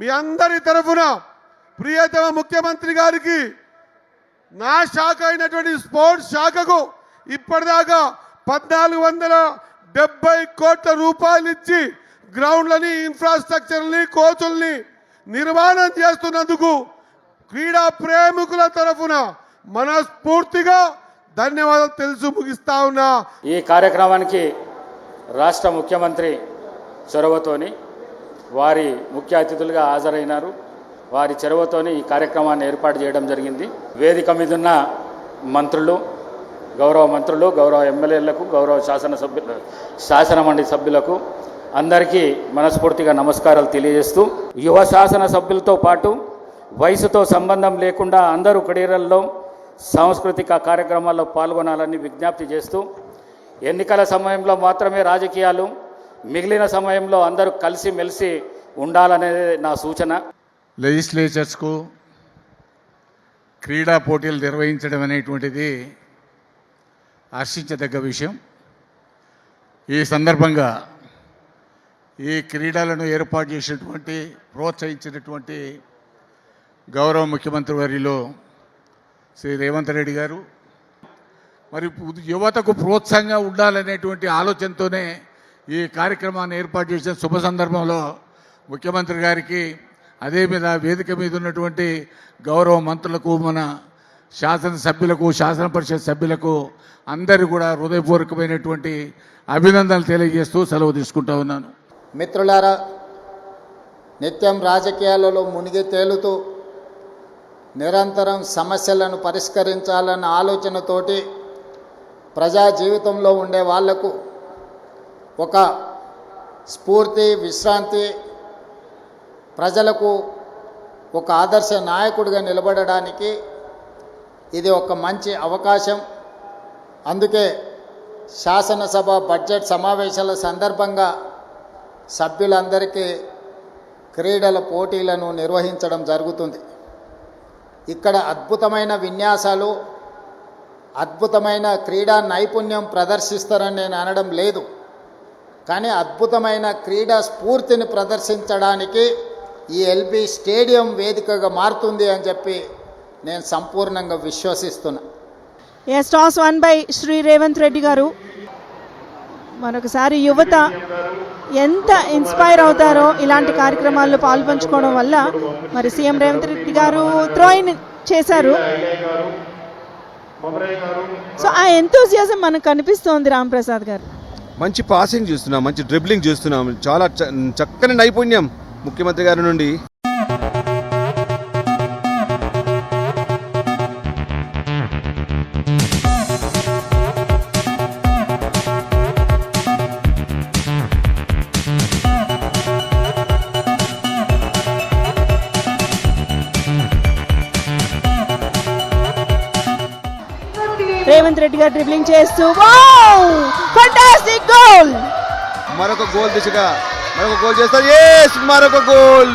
మీ అందరి తరఫున ప్రియతమ ముఖ్యమంత్రి గారికి నా శాఖ అయినటువంటి స్పోర్ట్స్ శాఖకు ఇప్పటిదాకా 1470 కోట్ల రూపాయలు ఇచ్చి గ్రౌండ్లని, ఇన్ఫ్రాస్ట్రక్చర్ని, కోచుల్ని నిర్మాణం చేస్తున్నందుకు క్రీడా ప్రేమికుల తరఫున మనస్ఫూర్తిగా ధన్యవాదాలు తెలుసు ముగిస్తా ఉన్నా. ఈ కార్యక్రమానికి రాష్ట్ర ముఖ్యమంత్రి చొరవతోని వారి ముఖ్య అతిథులుగా హాజరైనారు. వారి చొరవతోని ఈ కార్యక్రమాన్ని ఏర్పాటు చేయడం జరిగింది. వేదిక మీదున్న మంత్రులు, గౌరవ ఎమ్మెల్యేలకు, గౌరవ శాసనమండలి సభ్యులకు అందరికీ మనస్ఫూర్తిగా నమస్కారాలు తెలియజేస్తూ, యువ శాసనసభ్యులతో పాటు వయసుతో సంబంధం లేకుండా అందరూ క్రీడల్లో, సాంస్కృతిక కార్యక్రమాల్లో పాల్గొనాలని విజ్ఞప్తి చేస్తూ, ఎన్నికల సమయంలో మాత్రమే రాజకీయాలు, మిగిలిన సమయంలో అందరూ కలిసిమెలిసి ఉండాలనేది నా సూచన. లెజిస్లేచర్స్కు క్రీడా పోటీలు నిర్వహించడం అనేటువంటిది హర్షించదగ్గ విషయం. ఈ సందర్భంగా ఈ క్రీడలను ఏర్పాటు చేసినటువంటి, ప్రోత్సహించినటువంటి గౌరవ ముఖ్యమంత్రి వర్యులు శ్రీ రేవంత్ రెడ్డి గారు మరి యువతకు ప్రోత్సాహంగా ఉండాలనేటువంటి ఆలోచనతోనే ఈ కార్యక్రమాన్ని ఏర్పాటు చేసిన శుభ సందర్భంలో ముఖ్యమంత్రి గారికి, అదే మీద వేదిక మీద ఉన్నటువంటి గౌరవ మంత్రులకు, మన శాసనసభ్యులకు, శాసన పరిషత్ సభ్యులకు అందరూ కూడా హృదయపూర్వకమైనటువంటి అభినందనలు తెలియజేస్తూ సెలవు తీసుకుంటా ఉన్నాను. మిత్రులారా, నిత్యం రాజకీయాలలో మునిగి తేలుతూ నిరంతరం సమస్యలను పరిష్కరించాలన్న ఆలోచనతోటి ప్రజా జీవితంలో ఉండే వాళ్లకు ఒక స్ఫూర్తి, విశ్రాంతి, ప్రజలకు ఒక ఆదర్శ నాయకుడిగా నిలబడడానికి ఇది ఒక మంచి అవకాశం. అందుకే శాసనసభ బడ్జెట్ సమావేశాల సందర్భంగా సభ్యులందరికీ క్రీడల పోటీలను నిర్వహించడం జరుగుతుంది. ఇక్కడ అద్భుతమైన విన్యాసాలు, అద్భుతమైన క్రీడా నైపుణ్యం ప్రదర్శిస్తారని నేను అనడం లేదు, కానీ అద్భుతమైన క్రీడా స్ఫూర్తిని ప్రదర్శించడానికి ఈ ఎల్బీ స్టేడియం వేదికగా మారుతుంది అని చెప్పి నేను సంపూర్ణంగా విశ్వసిస్తున్నా. Toss won by Shri Revanth Reddy గారు. మరొకసారి యువత ఎంత ఇన్స్పైర్ అవుతారో ఇలాంటి కార్యక్రమాల్లో పాల్పంచుకోవడం వల్ల. మరి సీఎం రేవంత్ రెడ్డి గారు త్రోయిన్ చేశారు. సో ఆ ఎంతూజియాజం మనకు కనిపిస్తోంది. రాంప్రసాద్ గారు మంచి పాసింగ్ చూస్తున్నాం, మంచి డ్రిబ్లింగ్ చూస్తున్నాం, చాలా చక్కని నైపుణ్యం ముఖ్యమంత్రి గారి నుండి. రేవంత్ రెడ్డి గారు డ్రిబ్లింగ్ చేస్తూ ఫంటాస్టిక్ గోల్. మరొక గోల్ దిశగా మరొక గోల్ చేస్తారు. మరొక గోల్.